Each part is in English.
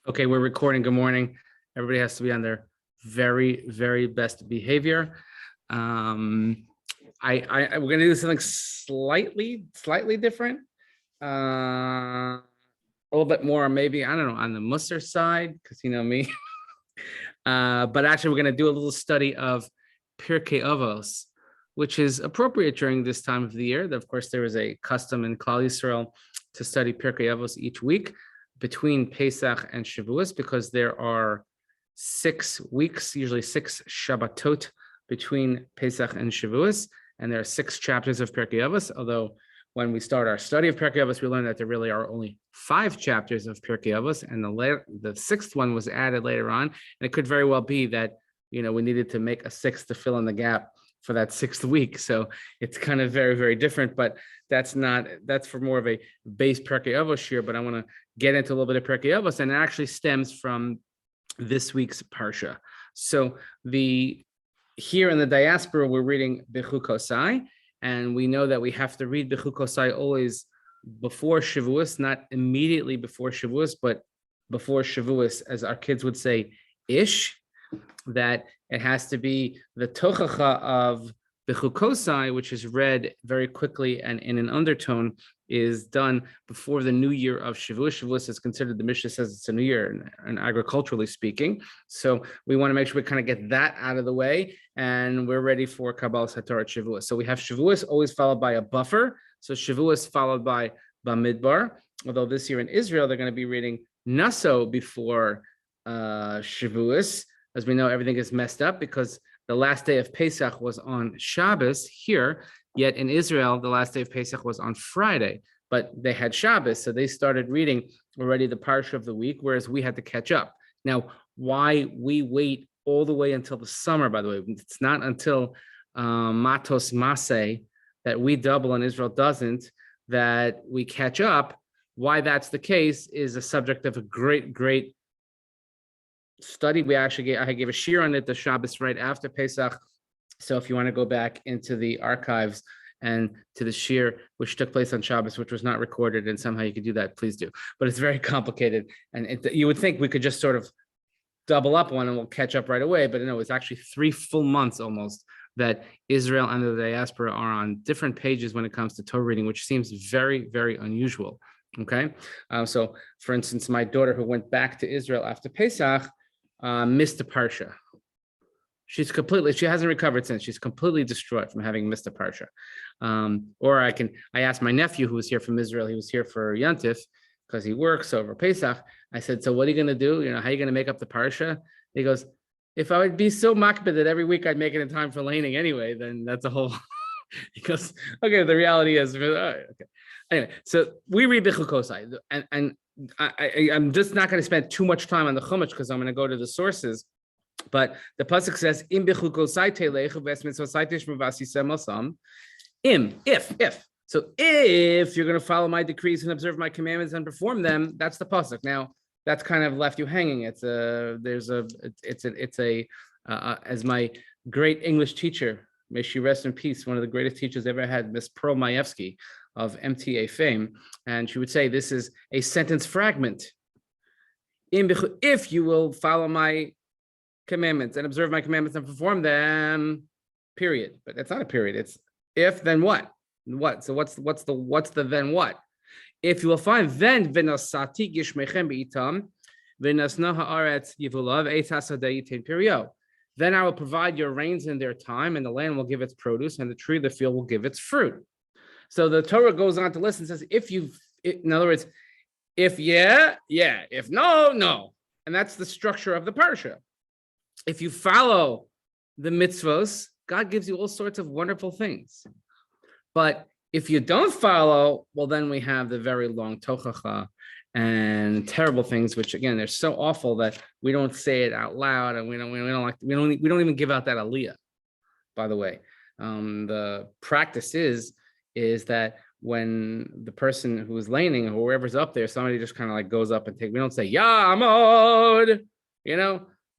Okay, we're recording. Good morning. Everybody has to be on their very, very best behavior. We're gonna do something slightly different. A little bit more, maybe, I don't know, on the Musser side, because you know me. But actually, we're gonna do a little study of Pirkei Avos, which is appropriate during this time of the year. Of course, there is a custom in Klal Yisrael to study Pirkei Avos each week between Pesach and Shavuos, because there are 6 weeks, usually 6 Shabbatot between Pesach and Shavuos, and there are 6 chapters of Pirkei Avos. Although when we start our study of Pirkei Avos, we learned that there really are only 5 chapters of Pirkei Avos, and the 6th one was added later on. And it could very well be that we needed to make a 6th to fill in the gap for that 6th week. So it's kind of very, very different, but that's for more of a base Pirkei Avos shiur. But I want to get into a little bit of Pirkei Avos, and it actually stems from this week's parsha. So here in the diaspora, we're reading Bechukotai, and we know that we have to read Bechukotai always before Shavuos, not immediately before Shavuos, but before Shavuos, as our kids would say, ish. That it has to be the tochacha of Bechukotai, which is read very quickly and in an undertone, is done before the new year of Shavuos. Shavuos is considered, the Mishnah says it's a new year, and agriculturally speaking. So we want to make sure we kind of get that out of the way, and we're ready for Kabbalas HaTorah at Shavuos. So we have Shavuos always followed by a buffer. So Shavuos followed by Bamidbar. Although this year in Israel, they're going to be reading Naso before Shavuos. As we know, everything is messed up because the last day of Pesach was on Shabbos here, yet in Israel, the last day of Pesach was on Friday, but they had Shabbos, so they started reading already the parsha of the week, whereas we had to catch up. Now, why we wait all the way until the summer, by the way, it's not until Matos Maseh that we double and Israel doesn't, that we catch up. Why that's the case is a subject of a great study. I gave a shiur on it, the Shabbos right after Pesach. So if you want to go back into the archives and to the shiur, which took place on Shabbos, which was not recorded, and somehow you could do that, please do. But it's very complicated. And you would think we could just sort of double up one and we'll catch up right away. But no, it's actually 3 full months almost that Israel and the diaspora are on different pages when it comes to Torah reading, which seems very, very unusual. Okay. So for instance, my daughter who went back to Israel after Pesach, missed the parsha. She hasn't recovered since. She's completely destroyed from having missed a parsha. I asked my nephew who was here from Israel, he was here for Yantif because he works over Pesach. I said, so what are you going to do? How are you going to make up the parsha? He goes, if I would be so makbid that every week I'd make it in time for laning anyway, then that's a whole, he goes, okay, the reality is, okay. Anyway, so we read Bechukotai, and I'm just not going to spend too much time on the Chumash because I'm going to go to the sources. But the pasuk says, "Im Bechukotai telech v'esmitzvosai tishmu v'asisem asam." If. So if you're going to follow my decrees and observe my commandments and perform them, that's the pasuk. Now that's kind of left you hanging. As my great English teacher, may she rest in peace, one of the greatest teachers I ever had, Miss Pearl Majewski of MTA fame, and she would say this is a sentence fragment. If you will follow my commandments and observe my commandments and perform them, period. But that's not a period. It's if, then what? What? So what's the then what? If you will find, then v'nasati gishmechem b'itam v'nasna haaretz yivulav eitz hasadeh yitin pirio. Then I will provide your rains in their time, and the land will give its produce, and the tree of the field will give its fruit. So the Torah goes on to list and says, in other words, if yeah, if no, no. And that's the structure of the parsha. If you follow the mitzvos, God gives you all sorts of wonderful things. But if you don't follow, well, then we have the very long tochacha and terrible things, which again, they're so awful that we don't say it out loud, and we don't even give out that aliyah. By the way, the practice is that when the person who is laning or whoever's up there, somebody just kind of like goes up and we don't say Yamod,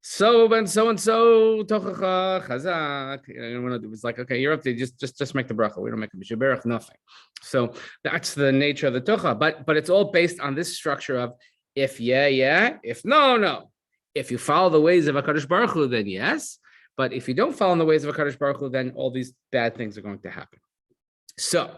so and so tochacha chazak. It was like, okay, you're up there, just make the bracha. We don't make a mishaberach, nothing. So that's the nature of the tocha, but it's all based on this structure of If yeah, yeah. If no, no. If you follow the ways of HaKadosh Baruch Hu, then yes. But if you don't follow in the ways of HaKadosh Baruch Hu, then all these bad things are going to happen. So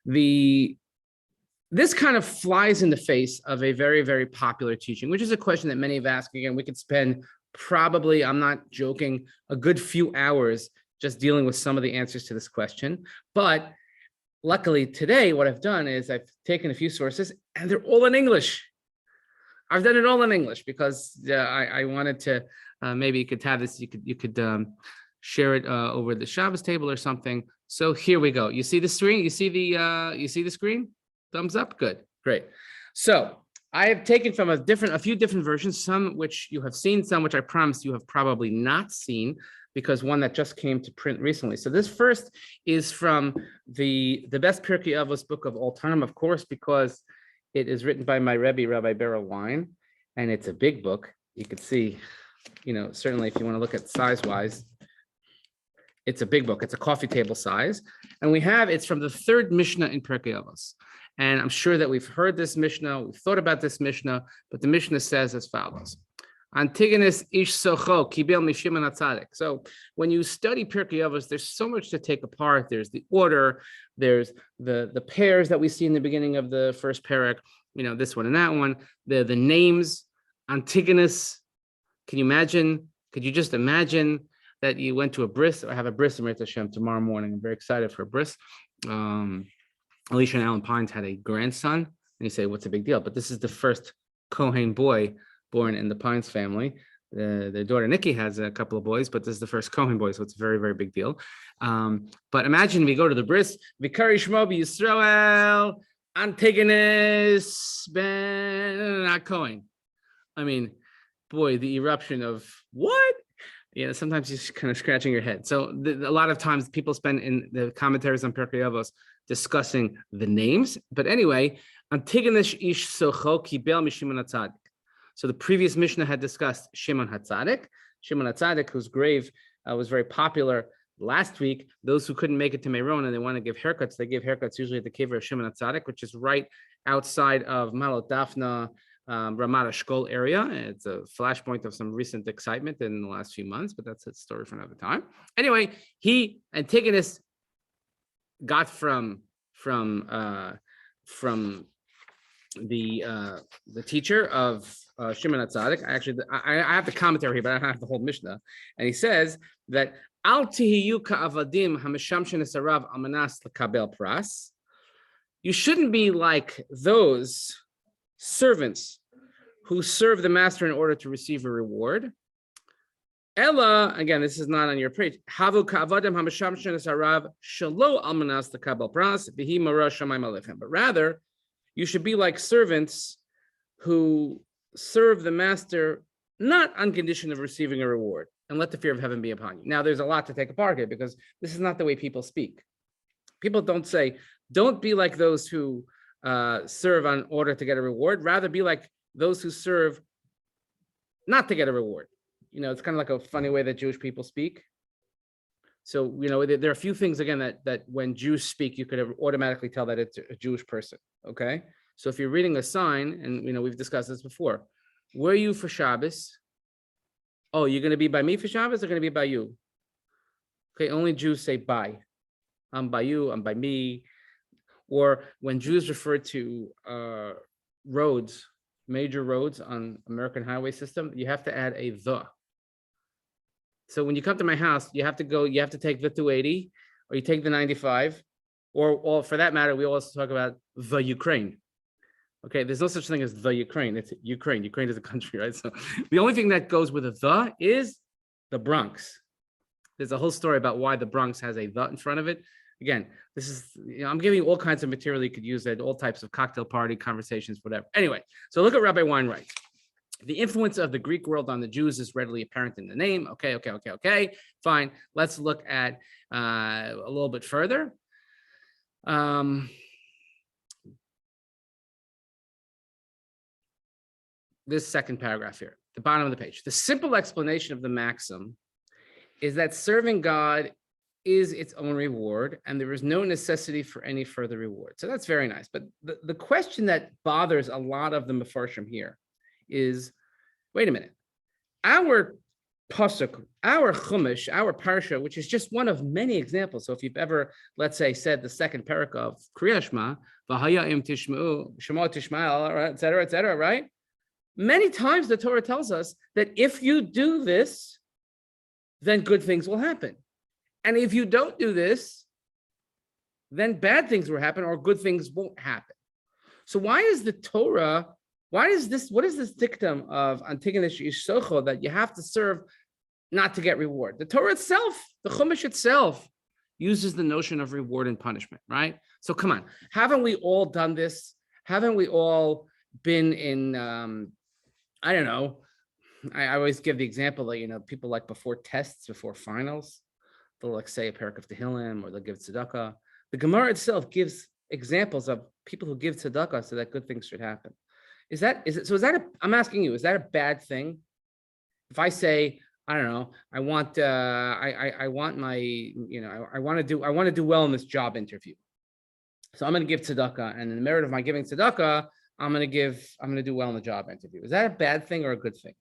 this kind of flies in the face of a very, very popular teaching, which is a question that many have asked. Again, we could spend probably, I'm not joking, a good few hours just dealing with some of the answers to this question. But luckily today, what I've done is I've taken a few sources and they're all in English. I've done it all in English because I wanted to, maybe you could have this, you could share it over the Shabbos table or something. So here we go. You see the screen? You see the screen? Thumbs up. Good. Great. So I have taken from a few different versions, some which you have seen, some which I promise you have probably not seen, because one that just came to print recently. So this first is from the best Pirkei Avos book of all time, of course, because it is written by my Rebbe, Rabbi Beryl Wein, and it's a big book. You can see, certainly if you want to look at size-wise, it's a big book. It's a coffee table size. And it's from the third Mishnah in Pirkei Avos. And I'm sure that we've heard this Mishnah, we've thought about this Mishnah, but the Mishnah says as follows. Antigonus ish socho kibel mishimon hatzadik. So when you study Pirkei Avos, there's so much to take apart. There's the order, there's the pairs that we see in the beginning of the first parak, this one and that one, the names, Antigonus. Can you just imagine that you went to a bris, or have a bris in Hashem tomorrow morning? I'm very excited for a bris. Alicia and Alan Pines had a grandson, and you say, what's the big deal? But this is the first Kohen boy born in the Pines family. Their daughter Nikki has a couple of boys, but this is the first Kohen boy, so it's a very, very big deal. But imagine we go to the bris, Vikari Shmo Yisrael, Antigonus ben Kohen. I mean, boy, the eruption of what? Sometimes you're kind of scratching your head. So a lot of times people spend in the commentaries on Pirkei Avos discussing the names. But anyway, Antigonus ish socho kibel mishimon hatzadik. So the previous Mishnah had discussed Shimon HaTzadik. Shimon HaTzadik, whose grave was very popular last week. Those who couldn't make it to Meron and they want to give haircuts, they give haircuts usually at the cave of Shimon HaTzadik, which is right outside of Malot Dafna, Ramat Eshkol area. It's a flashpoint of some recent excitement in the last few months, but that's a story for another time. Anyway, Antigonus got from the teacher of Shimon HaTzadik. Actually, I have the commentary here, but I don't have the whole Mishnah. And he says that Al tihiyu ka'avadim hameshamshin esarav amanas lekabel pras. You shouldn't be like those servants who serve the master in order to receive a reward. Ella, again, this is not on your page. Havu ka'avadim hameshamshin esarav shelo amanas lekabel pras v'hi mara shamayim alechem. But rather, you should be like servants who serve the master not on condition of receiving a reward, and let the fear of heaven be upon you. Now, there's a lot to take apart here because this is not the way people speak. People don't be like those who serve on order to get a reward. Rather, be like those who serve not to get a reward. It's kind of like a funny way that Jewish people speak. So, there are a few things, again, that when Jews speak, you could automatically tell that it's a Jewish person, okay? So if you're reading a sign, and, we've discussed this before, where are you for Shabbos? Oh, you're going to be by me for Shabbos or going to be by you? Okay, only Jews say by. I'm by you, I'm by me. Or when Jews refer to roads, major roads on American highway system, you have to add a the. So when you come to my house, you have to take the 280 or you take the 95, or for that matter, we also talk about the Ukraine. Okay, there's no such thing as the Ukraine. It's Ukraine. Ukraine is a country, right? So the only thing that goes with a the is the Bronx. There's a whole story about why the Bronx has a the in front of it. Again, this is, I'm giving you all kinds of material you could use at all types of cocktail party conversations, whatever. Anyway, so look at Rabbi Wein writes. The influence of the Greek world on the Jews is readily apparent in the name. Okay, fine. Let's look at a little bit further. This second paragraph here, the bottom of the page. The simple explanation of the maxim is that serving God is its own reward, and there is no necessity for any further reward. So that's very nice. But the question that bothers a lot of the Mefarshim here is, wait a minute, our pasuk, our chumash, our parsha, which is just one of many examples. So if you've ever, let's say, said the second parak of Kriya Shema, v'haya im tishma'u, shema tishma, et cetera, right? Many times the Torah tells us that if you do this, then good things will happen. And if you don't do this, then bad things will happen or good things won't happen. So why is the Torah, what is this dictum of Antigonus Yishocho that you have to serve not to get reward? The Torah itself, the Chumash itself, uses the notion of reward and punishment, right? So come on, haven't we all done this? Haven't we all been in, I don't know, I always give the example that, people like before tests, before finals, they'll like say a parak of Tehillim or they'll give tzedakah. The Gemara itself gives examples of people who give tzedakah so that good things should happen. I'm asking you, is that a bad thing? If I say, I don't know, I want to do well in this job interview. So I'm going to give tzedakah, and in the merit of my giving tzedakah, I'm going to do well in the job interview. Is that a bad thing or a good thing?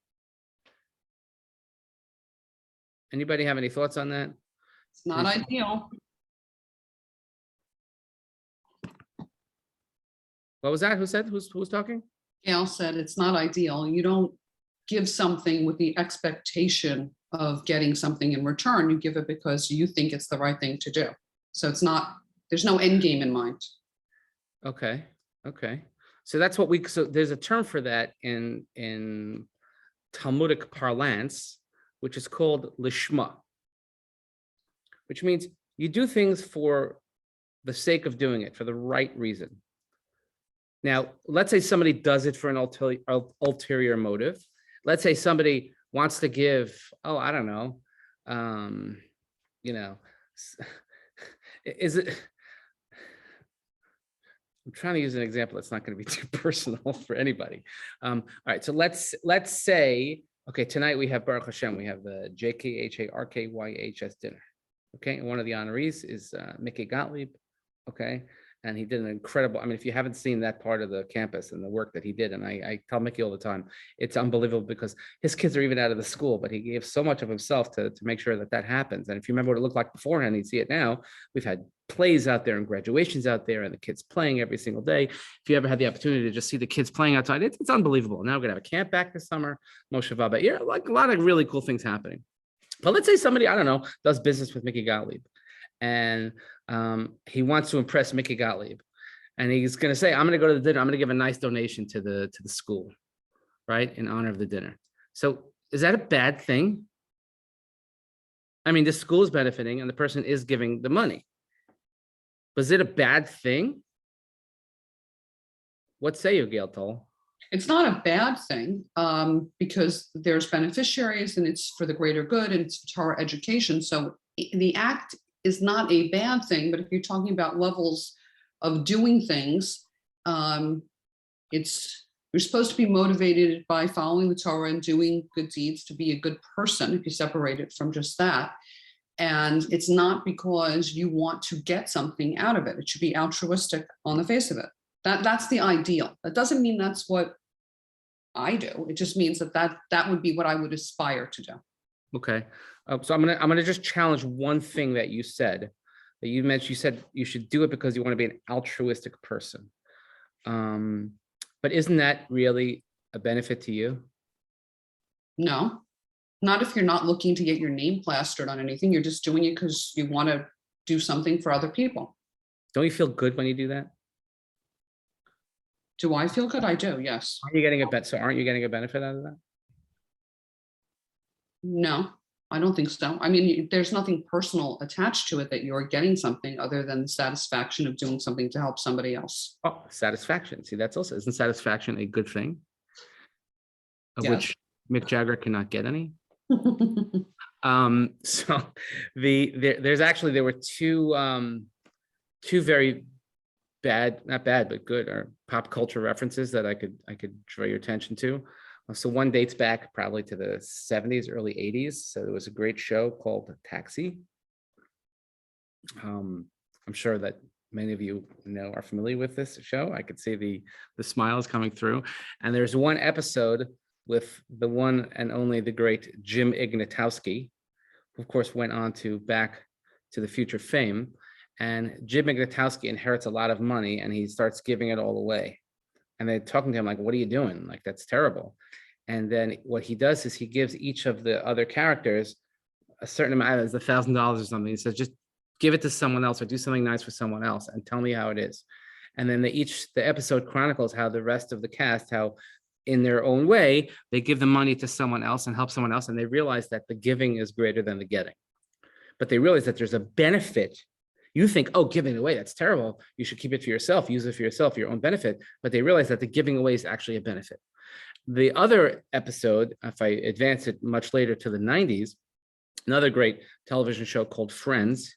Anybody have any thoughts on that? It's not ideal. What was that? Who said? Who's talking? Gail said it's not ideal. You don't give something with the expectation of getting something in return. You give it because you think it's the right thing to do. So there's no end game in mind. Okay. So that's what so there's a term for that in Talmudic parlance, which is called lishma, which means you do things for the sake of doing it, for the right reason. Now, let's say somebody does it for an ulterior motive. Let's say somebody wants to give, I don't know, is it, I'm trying to use an example that's not going to be too personal for anybody. All right, so let's say, okay, tonight we have Baruch Hashem, we have the JKHARKYHS dinner. Okay, and one of the honorees is Mickey Gottlieb. Okay, and he did an incredible, if you haven't seen that part of the campus and the work that he did, and I tell Mickey all the time, it's unbelievable because his kids are even out of the school, but he gave so much of himself to make sure that happens. And if you remember what it looked like beforehand, you'd see it now. We've had plays out there and graduations out there and the kids playing every single day. If you ever had the opportunity to just see the kids playing outside, it's unbelievable. Now we're gonna have a camp back this summer, Moshe Vaba. Yeah, like a lot of really cool things happening. But let's say somebody, I don't know, does business with Mickey Gottlieb, and he wants to impress Mickey Gottlieb, and he's going to say, I'm going to go to the dinner. I'm going to give a nice donation to the school, right, in honor of the dinner. So is that a bad thing? The school is benefiting and the person is giving the money. But is it a bad thing? What say you, Gail Toll? It's not a bad thing because there's beneficiaries and it's for the greater good and it's for Torah education. So the act is not a bad thing, but if you're talking about levels of doing things, you're supposed to be motivated by following the Torah and doing good deeds to be a good person, if you separate it from just that. And it's not because you want to get something out of it. It should be altruistic on the face of it. That's the ideal. That doesn't mean that's what I do. It just means that would be what I would aspire to do. Okay. So I'm gonna just challenge one thing that you said. That you mentioned. You said you should do it because you want to be an altruistic person. But isn't that really a benefit to you? No, not if you're not looking to get your name plastered on anything. You're just doing it because you want to do something for other people. Don't you feel good when you do that? Do I feel good? I do, yes. Aren't you getting a benefit out of that? No, I don't think so. There's nothing personal attached to it that you're getting something other than the satisfaction of doing something to help somebody else. Oh, satisfaction. See, isn't satisfaction a good thing? Of Yes. Which Mick Jagger cannot get any. So there were two very bad, not bad, but good or pop culture references that I could draw your attention to. So one dates back probably to the 70s, early 80s. So there was a great show called Taxi. I'm sure that many of you know are familiar with this show. I could see the smiles coming through. And there's one episode with the one and only the great Jim Ignatowski, who of course went on to Back to the Future fame. And Jim Ignatowski inherits a lot of money and he starts giving it all away. And they're talking to him like, what are you doing? Like, that's terrible. And then what he does is he gives each of the other characters a certain amount, it's $1,000 or something. He says, just give it to someone else or do something nice for someone else and tell me how it is. And then the episode chronicles how the rest of the cast, how in their own way, they give the money to someone else and help someone else. And they realize that the giving is greater than the getting. But they realize that there's a benefit. You think, oh, giving away, that's terrible. You should keep it for yourself, use it for yourself, for your own benefit. But they realize that the giving away is actually a benefit. The other episode, if I advance it much later to the 90s, another great television show called Friends,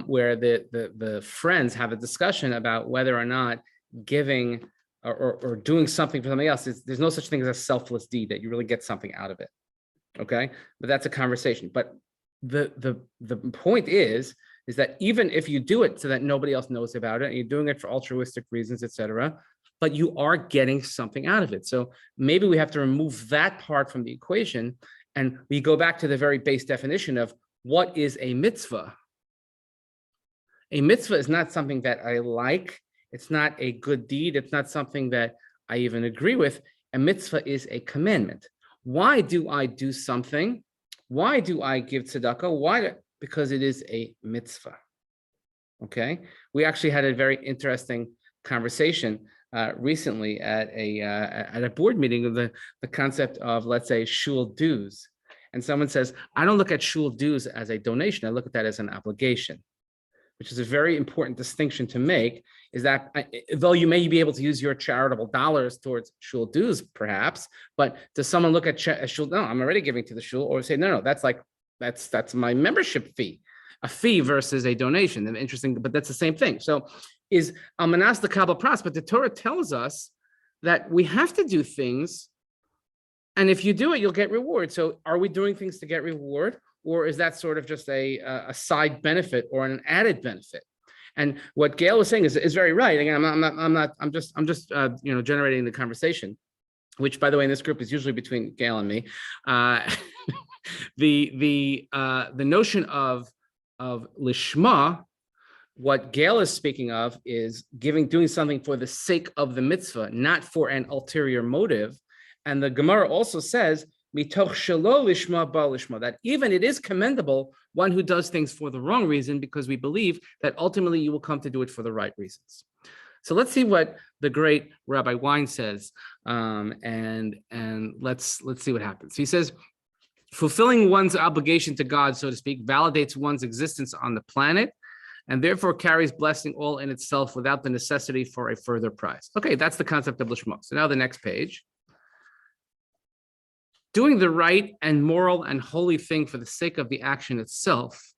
where the friends have a discussion about whether or not giving or doing something for somebody else, there's no such thing as a selfless deed, that you really get something out of it. Okay, but that's a conversation. But the point is that even if you do it so that nobody else knows about it, and you're doing it for altruistic reasons, etc., but you are getting something out of it. So maybe we have to remove that part from the equation, and we go back to the very base definition of what is a mitzvah. A mitzvah is not something that I like. It's not a good deed. It's not something that I even agree with. A mitzvah is a commandment. Why do I do something? Why do I give tzedakah? Why? Because it is a mitzvah. Okay. We actually had a very interesting conversation recently at a board meeting of the concept of, let's say, shul dues. And someone says, I don't look at shul dues as a donation. I look at that as an obligation, which is a very important distinction to make, is that though you may be able to use your charitable dollars towards shul dues, perhaps, but does someone look at shul? No, I'm already giving to the shul, or say, no, that's my membership fee, a fee versus a donation. And interesting, but that's the same thing. So is amanas the kabbalah pras, but the Torah tells us that we have to do things, and if you do it, you'll get reward. So are we doing things to get reward? Or is that sort of just a side benefit or an added benefit? And what Gail was saying is very right. Again, I'm just generating the conversation, which, by the way, in this group is usually between Gail and me. The notion of lishma, what Gail is speaking of is doing something for the sake of the mitzvah, not for an ulterior motive. And the Gemara also says, mitoch shelo lishma ba lishma, that even it is commendable one who does things for the wrong reason, because we believe that ultimately you will come to do it for the right reasons. So let's see what the great Rabbi Wein says, and let's see what happens. He says, fulfilling one's obligation to God, so to speak, validates one's existence on the planet, and therefore carries blessing all in itself without the necessity for a further prize. Okay, that's the concept of lishma. So now the next page. Doing the right and moral and holy thing for the sake of the action itself,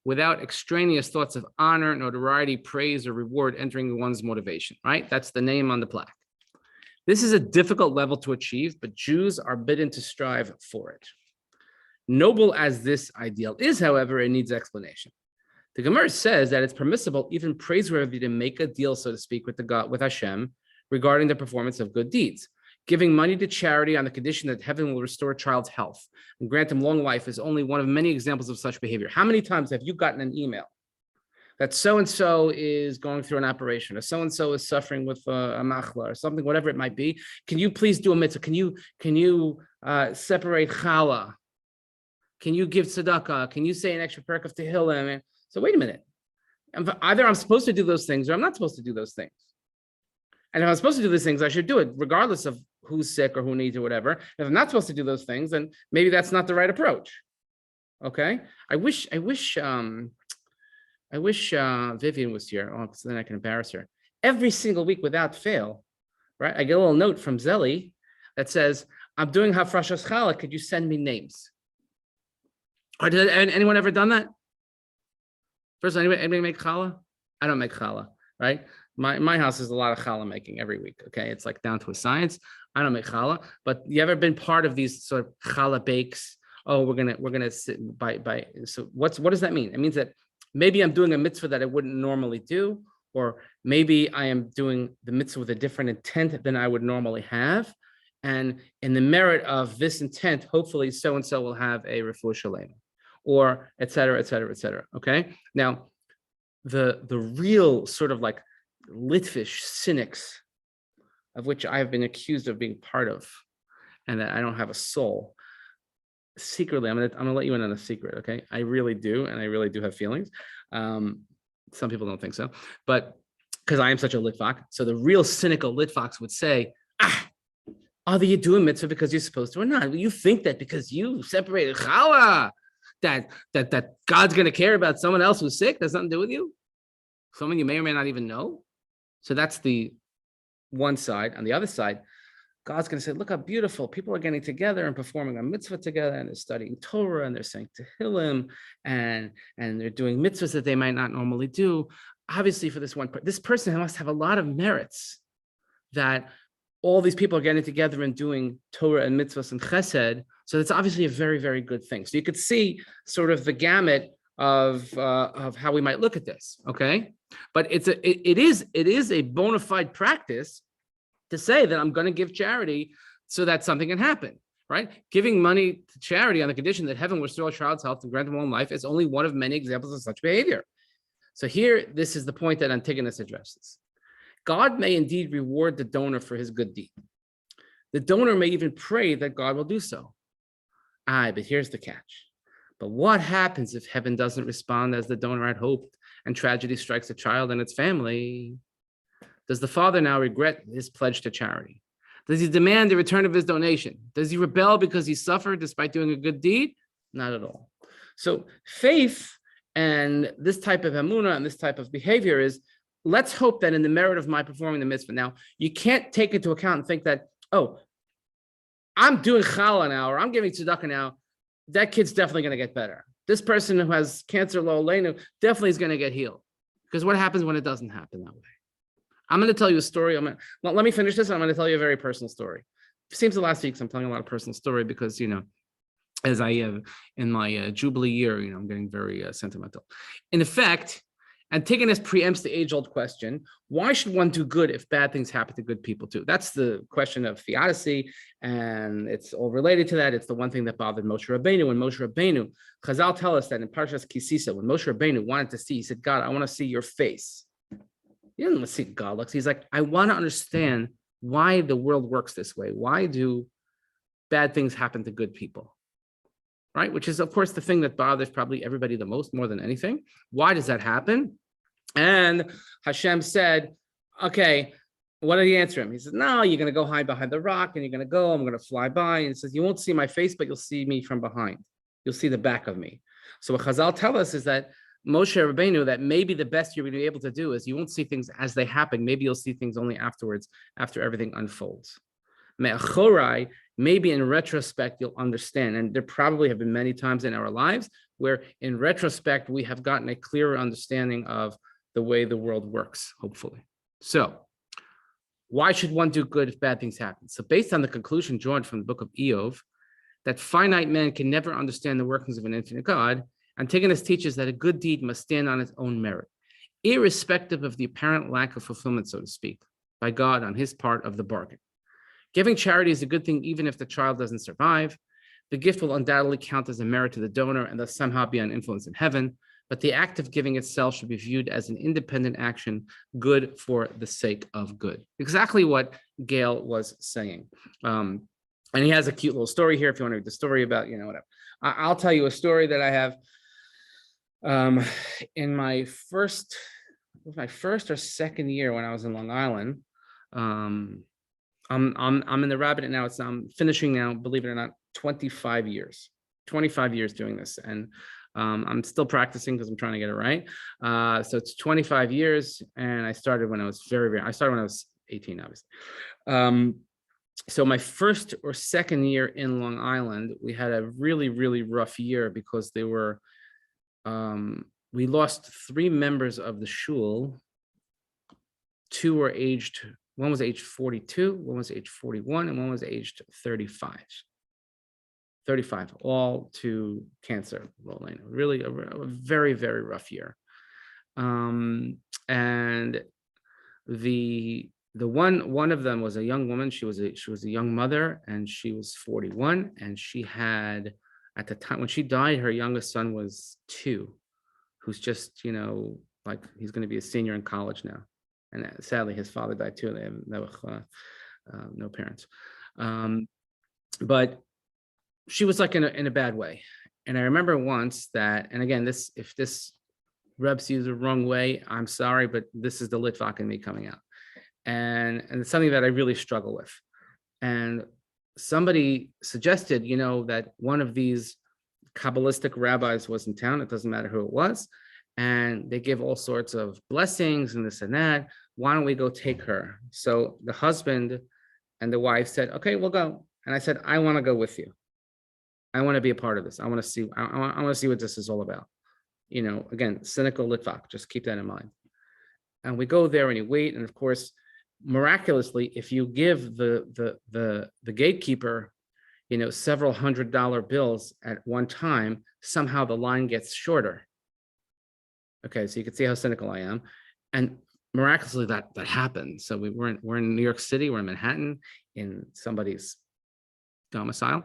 without extraneous thoughts of honor, notoriety, praise, or reward entering one's motivation, right? That's the name on the plaque. This is a difficult level to achieve, but Jews are bidden to strive for it. Noble as this ideal is, however, it needs explanation. The Gemara says that it's permissible, even praiseworthy, to make a deal, so to speak, with Hashem regarding the performance of good deeds. Giving money to charity on the condition that heaven will restore a child's health and grant him long life is only one of many examples of such behavior. How many times have you gotten an email that so-and-so is going through an operation, or so-and-so is suffering with a machla or something, whatever it might be? Can you please do a mitzvah? Can you separate challah? Can you give tzedakah? Can you say an extra perk of tehillim? So wait a minute. Either I'm supposed to do those things or I'm not supposed to do those things. And if I'm supposed to do these things, I should do it regardless of who's sick or who needs or whatever. If I'm not supposed to do those things, then maybe that's not the right approach. Okay. I wish Vivian was here. Oh, so then I can embarrass her. Every single week without fail, right? I get a little note from Zelly that says, I'm doing Hafrashas Challah. Could you send me names? Or did anyone ever done that? First, anybody make challah? I don't make challah, right? My house is a lot of challah making every week. Okay, it's like down to a science. I don't make challah, but you ever been part of these sort of challah bakes? Oh, we're gonna sit by. So what does that mean? It means that maybe I'm doing a mitzvah that I wouldn't normally do, or maybe I am doing the mitzvah with a different intent than I would normally have. And in the merit of this intent, hopefully so-and-so will have a refuah shalema, or et cetera, et cetera, et cetera. Okay. Now, the real sort of like Litvish cynics, of which I have been accused of being part of, and that I don't have a soul. Secretly, I'm gonna let you in on a secret. Okay, I really do, and I really do have feelings. Some people don't think so, but because I am such a litfox. So the real cynical litfox would say, either you do a mitzvah because you're supposed to or not. You think that because you separated challah, that God's going to care about someone else who's sick. That's nothing to do with you. Someone you may or may not even know. So that's the one side. On the other side, God's going to say, look how beautiful. People are getting together and performing a mitzvah together, and they're studying Torah, and they're saying Tehillim, and they're doing mitzvahs that they might not normally do. Obviously, for this person must have a lot of merits, that all these people are getting together and doing Torah and mitzvahs and chesed. So it's obviously a very, very good thing. So you could see sort of the gamut of how we might look at this. Okay, but it is a bona fide practice to say that I'm going to give charity so that something can happen, right? Giving money to charity on the condition that heaven will restore a child's health and grant them long life is only one of many examples of such behavior. So here, this is the point that Antigonus addresses. God may indeed reward the donor for his good deed. The donor may even pray that God will do so. But here's the catch. But what happens if heaven doesn't respond as the donor had hoped and tragedy strikes a child and its family? Does the father now regret his pledge to charity? Does he demand the return of his donation? Does he rebel because he suffered despite doing a good deed? Not at all. So faith and this type of emunah and this type of behavior is, let's hope that in the merit of my performing the mitzvah. Now, you can't take into account and think that, oh, I'm doing challah now, or I'm giving tzedakah now, that kid's definitely going to get better. This person who has cancer, lo aleinu, definitely is going to get healed. Because what happens when it doesn't happen that way? I'm going to tell you a story. Let me finish this, and I'm going to tell you a very personal story. It seems the last weeks I'm telling a lot of personal story because, as I have in my Jubilee year, I'm getting very sentimental. In effect, Antigonus preempts the age-old question, why should one do good if bad things happen to good people too? That's the question of theodicy, and it's all related to that. It's the one thing that bothered Moshe Rabbeinu. When Moshe Rabbeinu, Chazal tell us that in Parshas Kisisa, when Moshe Rabbeinu wanted to see, he said, God, I want to see your face. He didn't see God looks. He's like, I want to understand why the world works this way. Why do bad things happen to good people? Right? Which is, of course, the thing that bothers probably everybody the most, more than anything. Why does that happen? And Hashem said, okay, what did he answer him? He said, no, you're going to go hide behind the rock, and you're going to go, I'm going to fly by. And he says, you won't see my face, but you'll see me from behind. You'll see the back of me. So what Chazal tell us is that Moshe Rabbeinu, that maybe the best you're going to be able to do is you won't see things as they happen. Maybe you'll see things only afterwards, after everything unfolds. Me'achorai, maybe in retrospect, you'll understand. And there probably have been many times in our lives where in retrospect, we have gotten a clearer understanding of the way the world works, hopefully. So why should one do good if bad things happen? So based on the conclusion drawn from the book of Eov, that finite man can never understand the workings of an infinite God, Antigonus teaches that a good deed must stand on its own merit, irrespective of the apparent lack of fulfillment, so to speak, by God on his part of the bargain. Giving charity is a good thing even if the child doesn't survive. The gift will undoubtedly count as a merit to the donor and thus somehow be an influence in heaven, but the act of giving itself should be viewed as an independent action, good for the sake of good. Exactly what Gail was saying. And he has a cute little story here if you want to read the story about, whatever. I'll tell you a story that I have in my first or second year when I was in Long Island. I'm in the rabbinate now. I'm finishing now, believe it or not, 25 years doing this. And I'm still practicing because I'm trying to get it right. So it's 25 years. And I started when I was I started when I was 18, obviously. So my first or second year in Long Island, we had a really, really rough year because we lost 3 members of the shul. 2 were aged, one was aged 42, one was aged 41, and one was aged 35. 35, all to cancer. Really a very, very rough year. And the one of them was a young woman. She was a young mother, and she was 41, and she had, at the time when she died, her youngest son was 2, who's just, like, he's going to be a senior in college now. And sadly, his father died too. They have no parents. But she was like in a bad way. And I remember once that, and again, if this rubs you the wrong way, I'm sorry, but this is the Litvak in me coming out. And it's something that I really struggle with. And somebody suggested, that one of these Kabbalistic rabbis was in town. It doesn't matter who it was. And they give all sorts of blessings and this and that. Why don't we go take her? So the husband and the wife said, okay, we'll go. And I said, I want to go with you. I want to be a part of this. I want to see what this is all about. Again, cynical Litvak, just keep that in mind. And we go there and you wait. And of course, miraculously, if you give the gatekeeper, several $100 bills at one time, somehow the line gets shorter. Okay, so you can see how cynical I am. And miraculously that happened. So we're in New York City, we're in Manhattan, in somebody's domicile.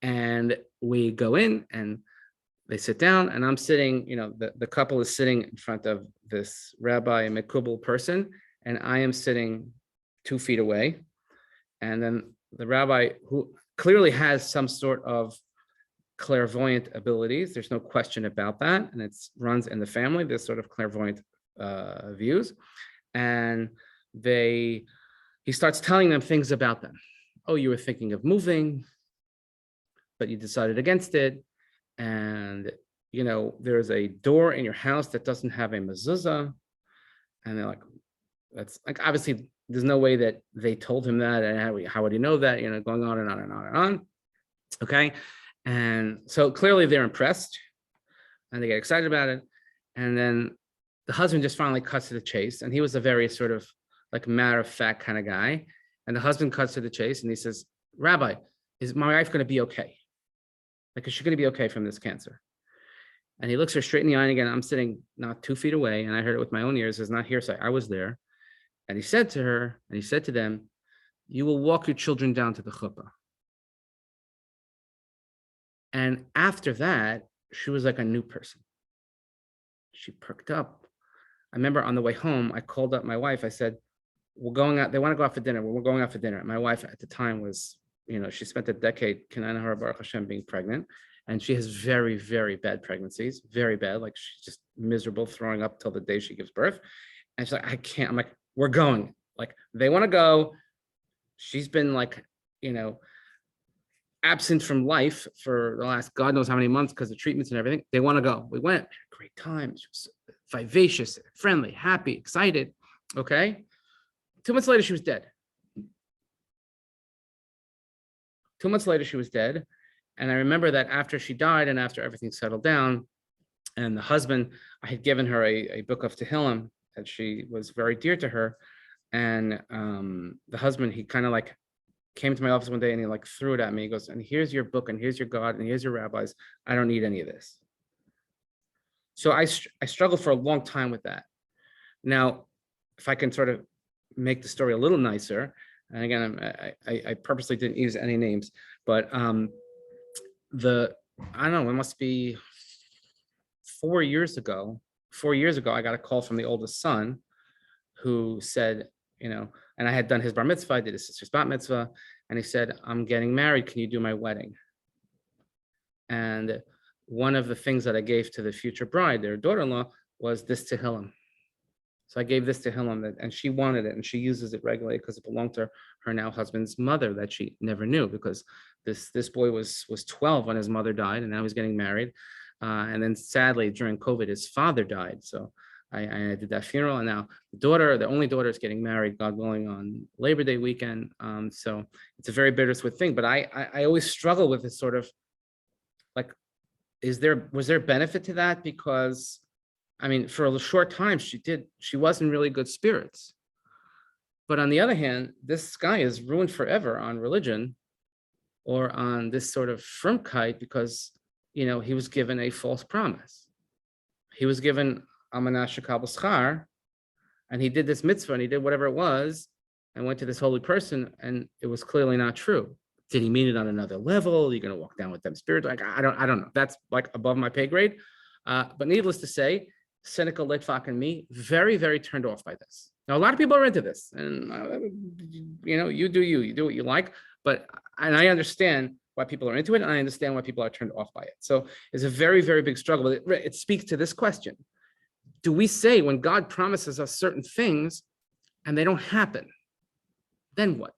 And we go in and they sit down, and I'm sitting, the couple is sitting in front of this rabbi, Mekubal person, and I am sitting 2 feet away. And then the rabbi, who clearly has some sort of clairvoyant abilities, there's no question about that, and it runs in the family, this sort of clairvoyant views. And he starts telling them things about them. Oh, you were thinking of moving, but you decided against it. And, there's a door in your house that doesn't have a mezuzah. And they're like, that's like, obviously there's no way that they told him that. And how would he know that? Going on and on and on and on. Okay. And so clearly they're impressed and they get excited about it. And then the husband just finally cuts to the chase. And he was a very sort of like matter of fact kind of guy. And the husband cuts to the chase and he says, Rabbi, is my wife going to be okay? Like, is she going to be okay from this cancer? And he looks her straight in the eye. And again, I'm sitting not 2 feet away, and I heard it with my own ears. It's not hearsay. I was there. And he said to her, and he said to them, you will walk your children down to the chuppah. And after that, she was like a new person. She perked up. I remember on the way home, I called up my wife. I said, we're going out. They want to go out for dinner. We're going out for dinner. My wife at the time was, she spent a decade, Kanana Hara Baruch Hashem, being pregnant. And she has very, very bad pregnancies, very bad. Like, she's just miserable, throwing up till the day she gives birth. And she's like, I can't. I'm like, we're going. Like, they want to go. She's been like, absent from life for the last God knows how many months because of treatments and everything. They want to go. We went. Great time. She was vivacious, friendly, happy, excited. Okay. 2 months later, she was dead. 2 months later, she was dead. And I remember that after she died and after everything settled down, and the husband, I had given her a book of Tehillim that she was very dear to her. And the husband, he kind of like came to my office one day and he like threw it at me. He goes, and here's your book, and here's your God, and here's your rabbis. I don't need any of this. So I struggled for a long time with that. Now, if I can sort of make the story a little nicer, and again, I purposely didn't use any names, but I don't know, it must be 4 years ago. 4 years ago, I got a call from the oldest son who said, and I had done his bar mitzvah, I did his sister's bat mitzvah, and he said, I'm getting married, can you do my wedding? And one of the things that I gave to the future bride, their daughter-in-law, was this Tehillim. So I gave this to Tehillim, and she wanted it, and she uses it regularly because it belonged to her now husband's mother that she never knew, because this boy was 12 when his mother died, and now he's getting married. And then sadly, during COVID, his father died. So I did that funeral, and now the only daughter is getting married, God willing, on Labor Day weekend. So it's a very bittersweet thing, but I always struggle with this sort of like, was there benefit to that? Because I mean, for a short time, she was in really good spirits. But on the other hand, this guy is ruined forever on religion or on this sort of frumkeit because, he was given a false promise. He was given Almanah Shekabel Schar, and he did this mitzvah and he did whatever it was and went to this holy person, and it was clearly not true. Did he mean it on another level? Are you going to walk down with them spirit? Like, I don't know. That's like above my pay grade. But needless to say, cynical Litvak and me, very, very turned off by this. Now, a lot of people are into this, and you do what you like. And I understand why people are into it, and I understand why people are turned off by it. So it's a very, very big struggle. But it speaks to this question: do we say when God promises us certain things and they don't happen, then what?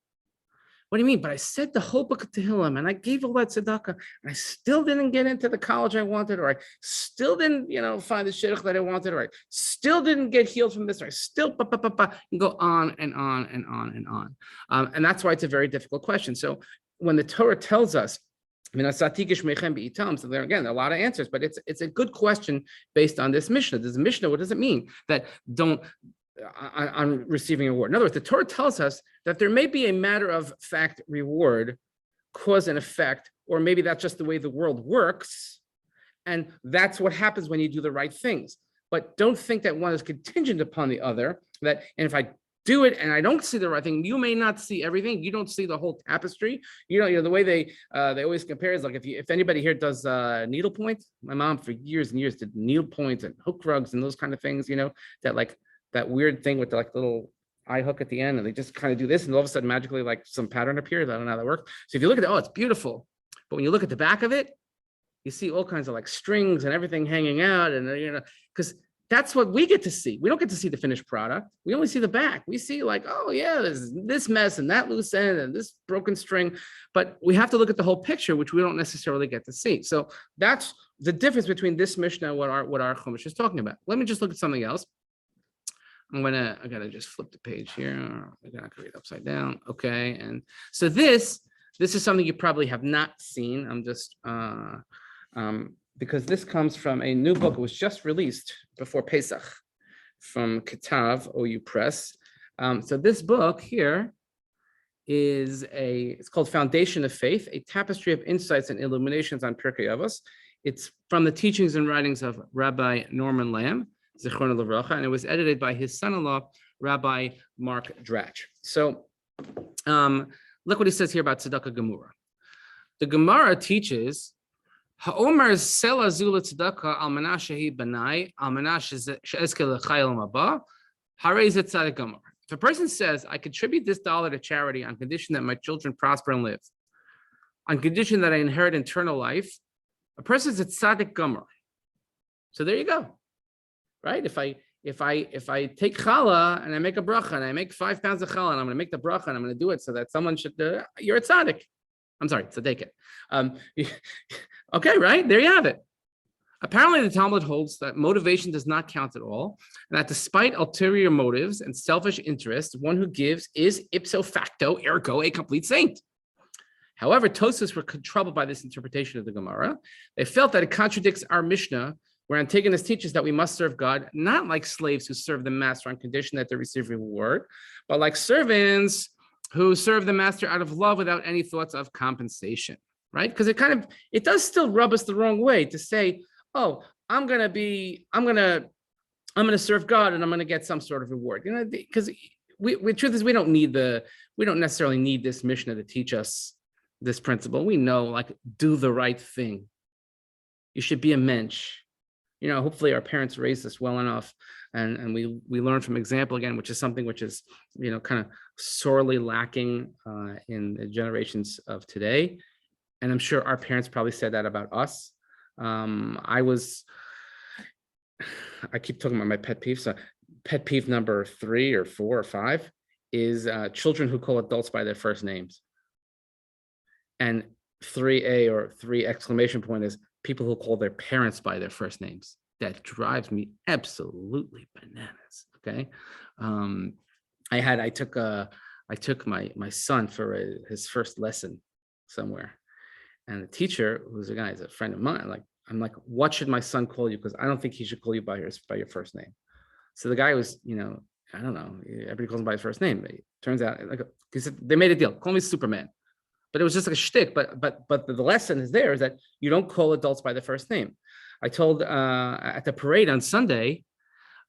What do you mean? But I said the whole book of Tehillim and I gave all that tzedakah and I still didn't get into the college I wanted, or I still didn't, find the shidduch that I wanted, or I still didn't get healed from this, or I still, and go on and on and on and on. And that's why it's a very difficult question. So when the Torah tells us, so there again, there are a lot of answers, but it's a good question based on this Mishnah. This Mishnah, what does it mean that don't on receiving a reward? In other words, the Torah tells us that there may be a matter of fact reward, cause and effect, or maybe that's just the way the world works, and that's what happens when you do the right things. But don't think that one is contingent upon the other. And if I do it and I don't see the right thing, you may not see everything. You don't see the whole tapestry. The way they always compare is like if anybody here does needlepoint. My mom for years and years did needlepoint and hook rugs and those kind of things. That weird thing with the little eye hook at the end, and they just kind of do this, and all of a sudden magically some pattern appears. I don't know how that works. So if you look at it, it's beautiful. But when you look at the back of it, you see all kinds of strings and everything hanging out, and because that's what we get to see. We don't get to see the finished product. We only see the back. We see there's this mess and that loose end and this broken string, but we have to look at the whole picture, which we don't necessarily get to see. So that's the difference between this Mishnah and what our Chumash is talking about. Let me just look at something else. I gotta just flip the page here. I gotta read upside down. Okay, and so this is something you probably have not seen. I'm just because this comes from a new book. It was just released before Pesach from Ketav OU Press. So this book here it's called Foundation of Faith: A Tapestry of Insights and Illuminations on Pirkei Avos. It's from the teachings and writings of Rabbi Norman Lamb, Zichrono Livracha, and it was edited by his son-in-law, Rabbi Mark Dratch. So look what he says here about Tzedakah Gemura. The Gemara teaches, Ha'omer sela zula tzedakah al manah shehi banai, al manah she'ezke l'chayil maba, harei zeh tzedakah gemara. If a person says, I contribute this dollar to charity on condition that my children prosper and live, on condition that I inherit eternal life, a person is a tzaddik gemara. So there you go. Right? If I take challah and I make a bracha and I make 5 pounds of challah and I'm going to make the bracha and I'm going to do it so that someone should, you're a tzaddik. I'm sorry, tzaddiket. Okay, right? There you have it. Apparently, the Talmud holds that motivation does not count at all, and that despite ulterior motives and selfish interests, one who gives is ipso facto, ergo, a complete saint. However, Tosfos were troubled by this interpretation of the Gemara. They felt that it contradicts our Mishnah, where Antigonus teaches that we must serve God, not like slaves who serve the master on condition that they receive reward, but like servants who serve the master out of love without any thoughts of compensation, right? Because it does still rub us the wrong way to say, oh, I'm going to serve God and I'm going to get some sort of reward, because the truth is we don't necessarily need this Mishnah to teach us this principle. We know, do the right thing. You should be a mensch. Hopefully our parents raised us well enough, and we learn from example again, which is something which is, kind of sorely lacking in the generations of today. And I'm sure our parents probably said that about us. I keep talking about my pet peeves. So pet peeve number 3 or 4 or 5 is children who call adults by their first names. And 3A or 3 exclamation point is people who call their parents by their first names. That drives me absolutely bananas. Okay. I took my son for his first lesson somewhere, and the teacher, who's a guy, is a friend of mine. I'm like, what should my son call you? Because I don't think he should call you by your first name. So the guy was, I don't know. Everybody calls him by his first name. It turns out, he said, they made a deal. Call me Superman. But it was just like a shtick. But the lesson is that you don't call adults by their first name. I told at the parade on Sunday,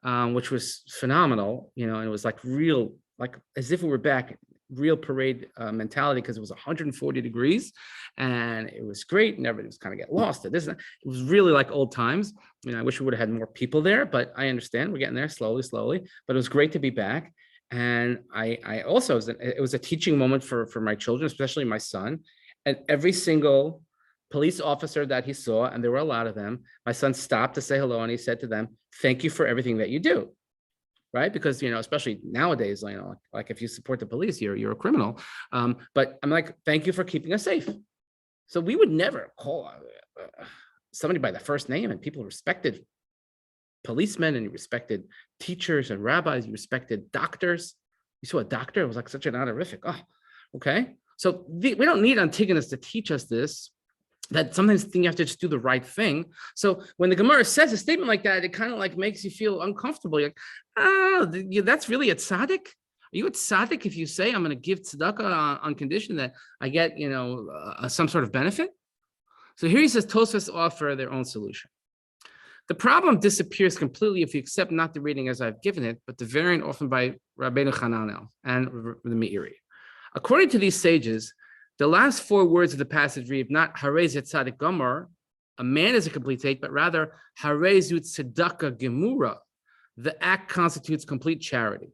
which was phenomenal, and it was like real, like as if we were back, real parade mentality, because it was 140 degrees and it was great and everybody was kind of get lost at this. It was really like old times. I wish we would have had more people there, but I understand we're getting there slowly, but it was great to be back. And I also, it was a teaching moment for my children, especially my son. And every single police officer that he saw, and there were a lot of them, my son stopped to say hello and he said to them, "Thank you for everything that you do." Right? Because, especially nowadays, like if you support the police, you're a criminal. But I'm like, thank you for keeping us safe. So we would never call somebody by the first name, and people respected policemen, and you respected teachers and rabbis, you respected doctors. You saw a doctor, it was like such an honorific. Oh, okay. So we don't need Antigonus to teach us this, that sometimes you have to just do the right thing. So when the Gemara says a statement like that, it kind of like makes you feel uncomfortable. You're like, that's really a tzaddik? Are you a tzaddik if you say I'm going to give tzedakah on condition that I get, some sort of benefit? So here he says Tosfos offer their own solution. The problem disappears completely if you accept not the reading as I've given it, but the variant often by Rabbeinu Hananel and the Meiri. According to these sages, the last four words of the passage read not Harei Tzaddik Gomer, a man is a complete state, but rather Harei Tzedakah Gemura, the act constitutes complete charity.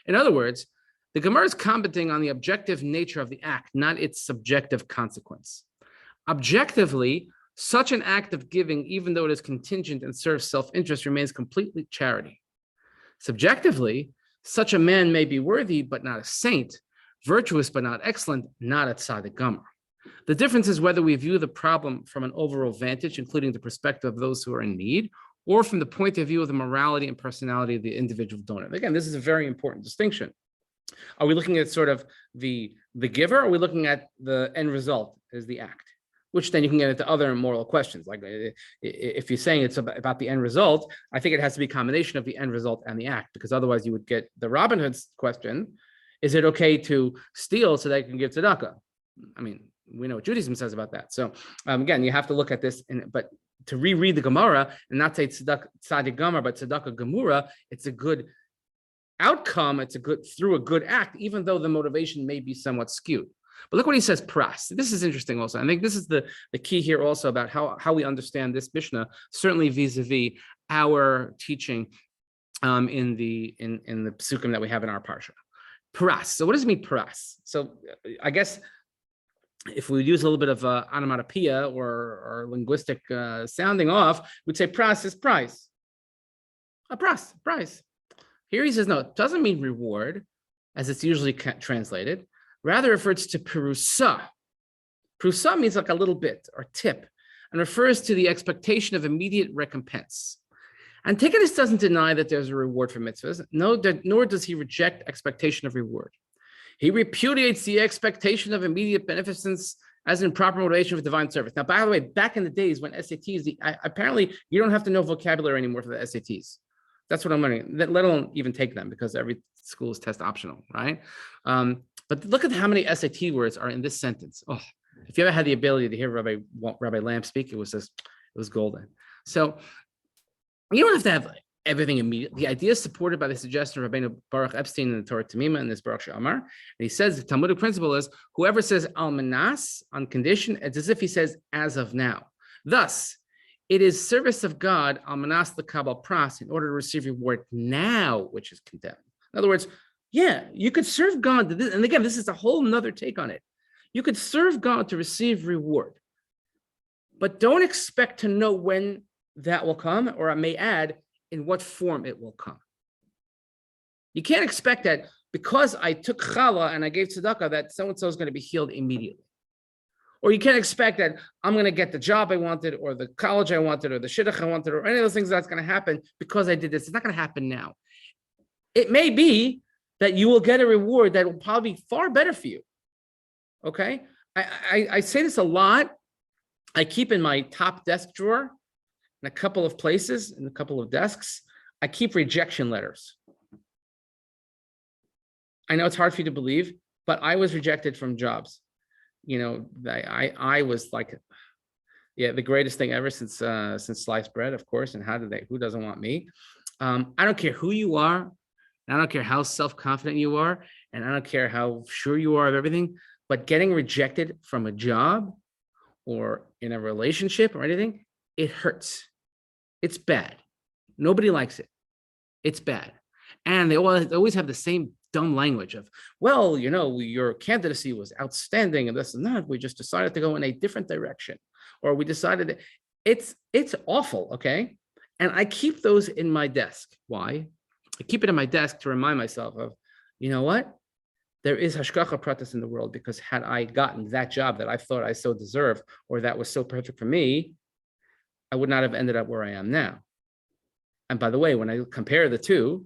In other words, the Gemara is commenting on the objective nature of the act, not its subjective consequence. Objectively, such an act of giving, even though it is contingent and serves self-interest, remains completely charity. Subjectively, such a man may be worthy, but not a saint, virtuous but not excellent, not a tzaddik gomer. The difference is whether we view the problem from an overall vantage, including the perspective of those who are in need, or from the point of view of the morality and personality of the individual donor. Again, this is a very important distinction. Are we looking at sort of the giver, or are we looking at the end result as the act? Which then you can get into other moral questions. Like if you're saying it's about the end result, I think it has to be a combination of the end result and the act, because otherwise you would get the Robin Hood's question. Is it okay to steal so that you can give tzedakah? I mean, we know what Judaism says about that. So again, you have to look at this, but to reread the Gemara and not say tzaddik gomer, but tzedakah gemura, it's a good outcome. It's through a good act, even though the motivation may be somewhat skewed. But look what he says, pras. This is interesting also. I think this is the key here also about how we understand this Mishnah, certainly vis-a-vis our teaching in the psukim that we have in our parsha. Pras. So what does it mean, pras? So I guess if we use a little bit of onomatopoeia or linguistic sounding off, we'd say pras is price. A price. Here he says, no, it doesn't mean reward, as it's usually translated. Rather refers to perusa. Perusa means like a little bit or tip, and refers to the expectation of immediate recompense. Antigonus doesn't deny that there's a reward for mitzvahs, nor does he reject expectation of reward. He repudiates the expectation of immediate beneficence as in proper motivation for divine service. Now, by the way, back in the days when SATs, apparently you don't have to know vocabulary anymore for the SATs. That's what I'm learning, let alone even take them, because every school is test optional, right? But look at how many SAT words are in this sentence. Oh, if you ever had the ability to hear Rabbi Lamb speak, it was golden. So you don't have to have everything immediately. The idea is supported by the suggestion of Rabbeinu Baruch Epstein in the Torah Tamima and this Baruch She'amar. And he says the Talmudic principle is whoever says al manas on condition, it's as if he says as of now. Thus, it is service of God al manas l'kabel pras in order to receive reward now, which is condemned. In other words, yeah, you could serve God. And again, this is a whole nother take on it. You could serve God to receive reward, but don't expect to know when that will come, or I may add, in what form it will come. You can't expect that because I took challah and I gave tzedakah that so-and-so is going to be healed immediately. Or you can't expect that I'm going to get the job I wanted, or the college I wanted, or the shidduch I wanted, or any of those things that's going to happen because I did this. It's not going to happen now. It may be that you will get a reward that will probably be far better for you. Okay? I say this a lot. I keep in my top desk drawer, in a couple of places, in a couple of desks, I keep rejection letters. I know it's hard for you to believe, but I was rejected from jobs. I was like, the greatest thing ever since sliced bread, of course. And who doesn't want me? I don't care who you are. I don't care how self-confident you are. And I don't care how sure you are of everything. But getting rejected from a job or in a relationship or anything, it hurts. It's bad. Nobody likes it. It's bad. And they always have the same dumb language of, well, your candidacy was outstanding and this and that. We just decided to go in a different direction. Or we decided it's awful, okay? And I keep those in my desk. Why? I keep it in my desk to remind myself of, you know what? There is hashgacha pratis in the world, because had I gotten that job that I thought I so deserved, or that was so perfect for me, I would not have ended up where I am now. And by the way, when I compare the two,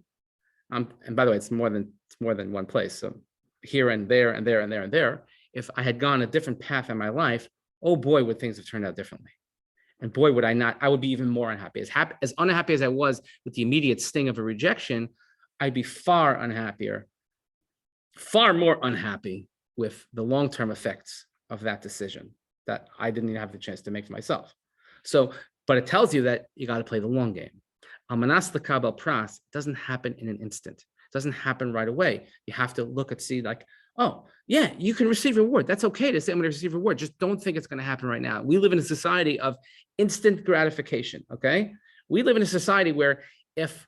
and by the way, it's more than one place. So here and there and there and there and there. If I had gone a different path in my life, oh boy, would things have turned out differently. And boy, would I not, I would be even more unhappy. As unhappy as I was with the immediate sting of a rejection, I'd be far more unhappy with the long-term effects of that decision that I didn't even have the chance to make for myself. So, but it tells you that you got to play the long game. Amanas l'kabel pras doesn't happen in an instant. It doesn't happen right away. You have to look and see like, oh, yeah, you can receive reward. That's okay to say I'm going to receive reward. Just don't think it's going to happen right now. We live in a society of instant gratification, okay? We live in a society where if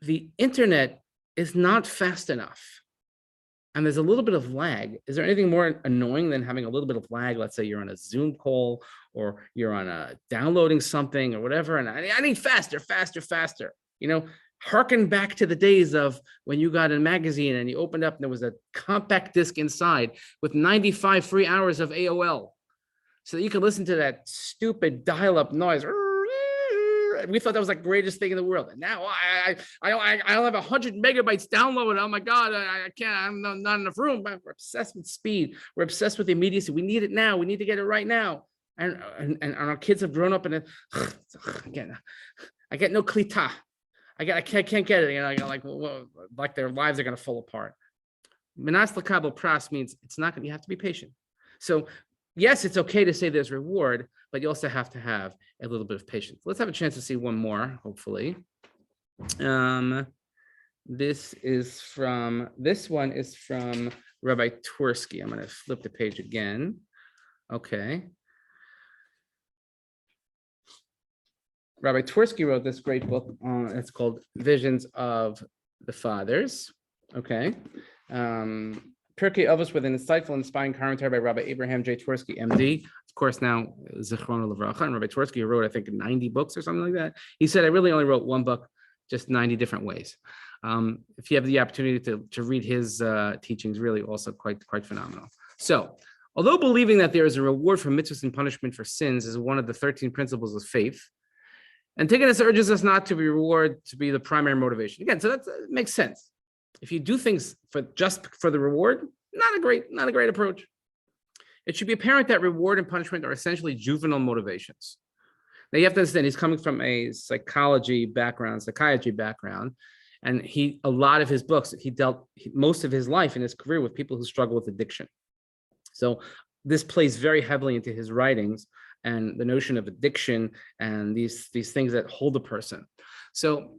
the internet is not fast enough and there's a little bit of lag, is there anything more annoying than having a little bit of lag? Let's say you're on a Zoom call or you're on a downloading something or whatever, and I need faster. Harken back to the days of when you got a magazine and you opened up and there was a compact disc inside with 95 free hours of AOL, so that you could listen to that stupid dial-up noise. We thought that was like the greatest thing in the world. And now I have 100 megabytes downloaded. Oh my God, I can't, I'm not enough room. We're obsessed with speed. We're obsessed with immediacy. We need it now. We need to get it right now. And our kids have grown up in it. Again, I get no klita. I can't get it. Like their lives are going to fall apart. Minas l'kabel pras means it's not going to, you have to be patient. So yes, it's okay to say there's reward, but you also have to have a little bit of patience. Let's have a chance to see one more, hopefully. This one is from Rabbi Twersky. I'm going to flip the page again. Okay. Rabbi Twersky wrote this great book. It's called Visions of the Fathers. Okay. Pirkei Avos with an insightful, inspiring commentary by Rabbi Abraham J. Twersky, MD. Of course, now Zichrono Livracha. And Rabbi Twersky wrote, I think, 90 books or something like that. He said, I really only wrote one book, just 90 different ways. If you have the opportunity to read his teachings, really also quite phenomenal. So, although believing that there is a reward for mitzvahs and punishment for sins is one of the 13 principles of faith, Antigonus urges us not to be reward to be the primary motivation. Again, so that makes sense. If you do things just for the reward, not a great approach. It should be apparent that reward and punishment are essentially juvenile motivations. Now you have to understand, he's coming from a psychiatry background, and a lot of his books, he dealt most of his life in his career with people who struggle with addiction. So this plays very heavily into his writings and the notion of addiction and these things that hold a person. So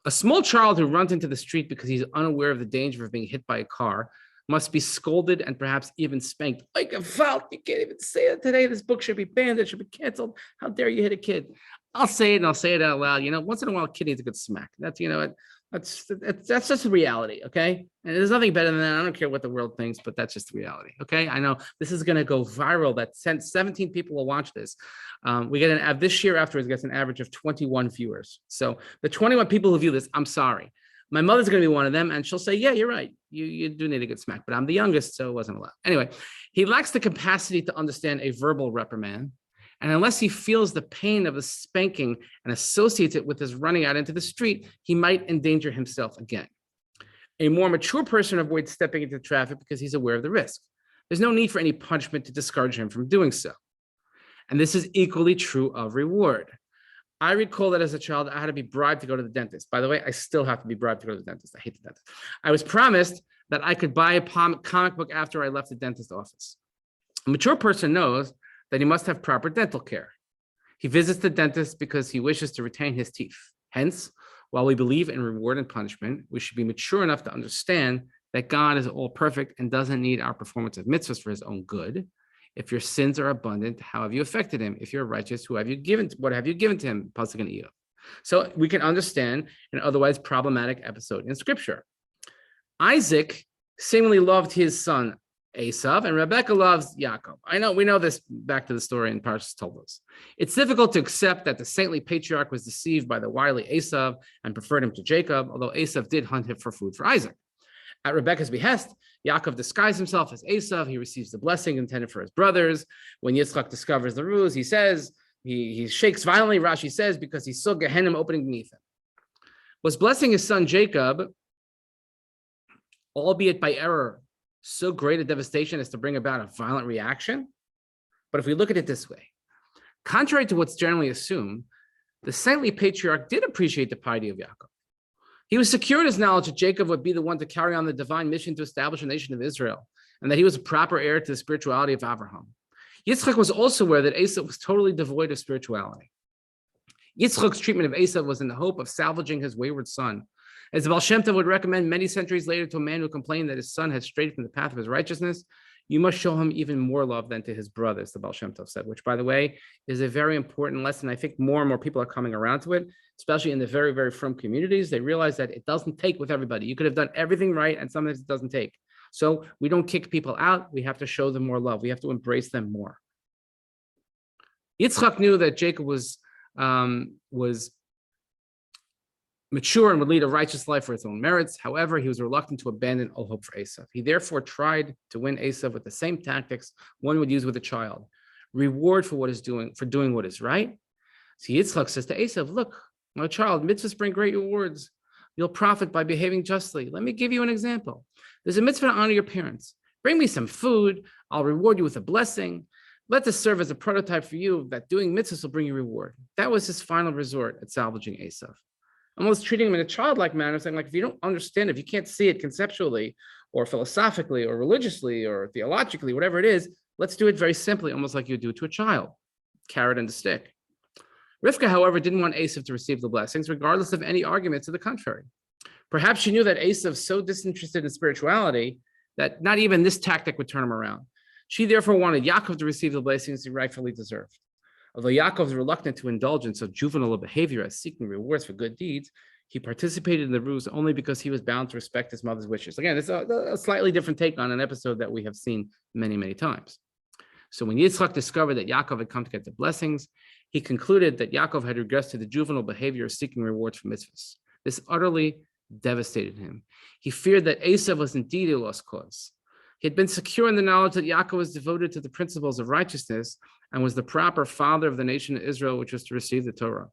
a small child who runs into the street because he's unaware of the danger of being hit by a car must be scolded and perhaps even spanked. Like a fault, you can't even say it today. This book should be banned. It should be canceled. How dare you hit a kid? I'll say it and I'll say it out loud. Once in a while, a kid needs a good smack. That's just the reality, okay? And there's nothing better than that. I don't care what the world thinks, but that's just the reality, okay? I know this is going to go viral. That 17 people will watch this. We get this year afterwards gets an average of 21 viewers. So the 21 people who view this, I'm sorry. My mother's going to be one of them, and she'll say, yeah, you're right. You do need a good smack, but I'm the youngest, so it wasn't allowed. Anyway, he lacks the capacity to understand a verbal reprimand. And unless he feels the pain of the spanking and associates it with his running out into the street, he might endanger himself again. A more mature person avoids stepping into traffic because he's aware of the risk. There's no need for any punishment to discourage him from doing so. And this is equally true of reward. I recall that as a child, I had to be bribed to go to the dentist. By the way, I still have to be bribed to go to the dentist. I hate the dentist. I was promised that I could buy a comic book after I left the dentist office. A mature person knows that he must have proper dental care. He visits the dentist because he wishes to retain his teeth. Hence, While we believe in reward and punishment, we should be mature enough to understand that God is all perfect and doesn't need our performance of mitzvahs for his own good. If your sins are abundant, how have you affected him? If you're righteous, what have you given to him? Pasuk and Iyov. So we can understand an otherwise problematic episode in scripture. Isaac seemingly loved his son Esav, and Rebecca loves Yaakov. We know this back to the story in Parshas Toldos. It's difficult to accept that the saintly patriarch was deceived by the wily Esav and preferred him to Jacob, although Esav did hunt him for food for Isaac. At Rebecca's behest, Yaakov disguised himself as Esav. He receives the blessing intended for his brothers. When Yitzchak discovers the ruse, he says, he shakes violently, Rashi says, because he saw Gehenna opening beneath him. Was blessing his son Jacob, albeit by error, so great a devastation as to bring about a violent reaction? But if we look at it this way, contrary to what's generally assumed, the saintly patriarch did appreciate the piety of Yaakov. He was secure in his knowledge that Jacob would be the one to carry on the divine mission to establish a nation of Israel, and that he was a proper heir to the spirituality of Abraham. Yitzchak was also aware that Esav was totally devoid of spirituality. Yitzchak's treatment of Esav was in the hope of salvaging his wayward son. As the Baal Shem Tov would recommend many centuries later to a man who complained that his son had strayed from the path of his righteousness, you must show him even more love than to his brothers, the Baal Shem Tov said, which, by the way, is a very important lesson. I think more and more people are coming around to it, especially in the very, very frum communities. They realize that it doesn't take with everybody. You could have done everything right, and sometimes it doesn't take. So we don't kick people out. We have to show them more love. We have to embrace them more. Yitzchak knew that Jacob was mature and would lead a righteous life for his own merits. However, he was reluctant to abandon all hope for Esav. He therefore tried to win Esav with the same tactics one would use with a child. Reward for doing what is right. So Yitzchak says to Esav, look, my child, mitzvahs bring great rewards. You'll profit by behaving justly. Let me give you an example. There's a mitzvah to honor your parents. Bring me some food. I'll reward you with a blessing. Let this serve as a prototype for you that doing mitzvahs will bring you reward. That was his final resort at salvaging Esav. Almost treating him in a childlike manner, saying, like, if you don't understand, if you can't see it conceptually or philosophically or religiously or theologically, whatever it is, let's do it very simply, almost like you do it to a child, carrot and a stick. Rivka, however, didn't want Esav to receive the blessings, regardless of any argument to the contrary. Perhaps she knew that Esav was so disinterested in spirituality that not even this tactic would turn him around. She therefore wanted Yaakov to receive the blessings he rightfully deserved. Although Yaakov was reluctant to indulge in so juvenile a behavior as seeking rewards for good deeds, he participated in the ruse only because he was bound to respect his mother's wishes. Again, it's a slightly different take on an episode that we have seen many, many times. So when Yitzchak discovered that Yaakov had come to get the blessings, he concluded that Yaakov had regressed to the juvenile behavior of seeking rewards for mitzvahs. This utterly devastated him. He feared that Esav was indeed a lost cause. He had been secure in the knowledge that Yaakov was devoted to the principles of righteousness and was the proper father of the nation of Israel, which was to receive the Torah.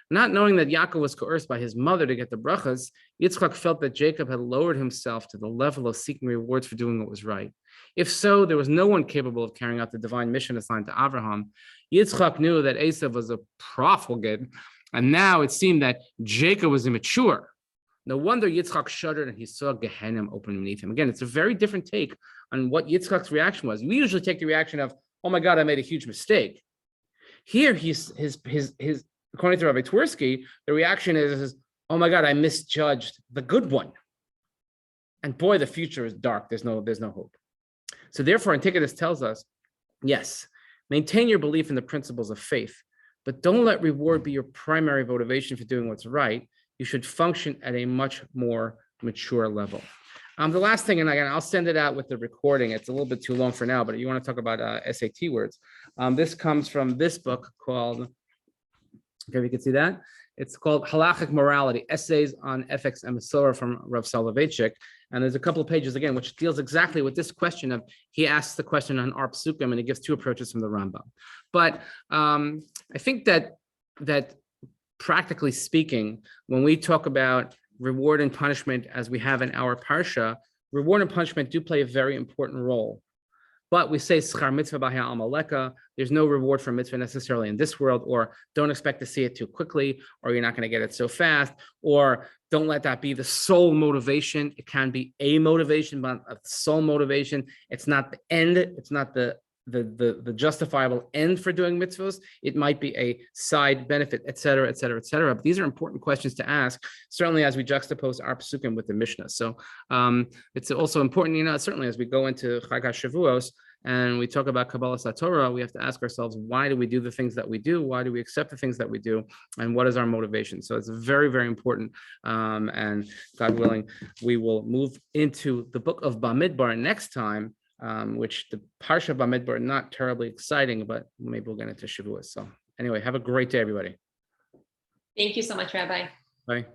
Not knowing that Yaakov was coerced by his mother to get the brachas, Yitzchak felt that Jacob had lowered himself to the level of seeking rewards for doing what was right. If so, there was no one capable of carrying out the divine mission assigned to Abraham. Yitzchak knew that Esav was a profligate, and now it seemed that Jacob was immature. No wonder Yitzchak shuddered and he saw Gehenna open beneath him. Again, it's a very different take on what Yitzchak's reaction was. We usually take the reaction of, oh my God, I made a huge mistake. Here, his according to Rabbi Twersky, the reaction is, oh my God, I misjudged the good one. And boy, the future is dark. There's no hope. So therefore, Antigonus tells us, yes, maintain your belief in the principles of faith, but don't let reward be your primary motivation for doing what's right. You should function at a much more mature level. The last thing, and again, I'll send it out with the recording. It's a little bit too long for now, but you want to talk about SAT words. This comes from this book called, okay, we can see that. It's called Halachic Morality, Essays on Ethics and Masorah from Rav Soloveitchik. And there's a couple of pages, again, which deals exactly with this question of, he asks the question on Ar Psukim, and he gives two approaches from the Rambam. But I think that practically speaking, when we talk about reward and punishment as we have in our parsha, reward and punishment do play a very important role. But we say schar mitzvah b'haya amaleka, there's no reward for mitzvah necessarily in this world, or don't expect to see it too quickly, or you're not going to get it so fast, or don't let that be the sole motivation. It can be a motivation, but a sole motivation. It's not the end. It's not the the justifiable end for doing mitzvahs. It might be a side benefit, et cetera, et cetera, et cetera. But these are important questions to ask, certainly as we juxtapose our psukim with the Mishnah. So it's also important, certainly as we go into Chag HaShavuos and we talk about Kabbalah Satorah, we have to ask ourselves, why do we do the things that we do? Why do we accept the things that we do? And what is our motivation? So it's very, very important. And God willing, we will move into the book of Bamidbar next time, which the Parsha Bamidbar, not terribly exciting, but maybe we'll get into Shavuos. So anyway, have a great day, everybody. Thank you so much, Rabbi. Bye.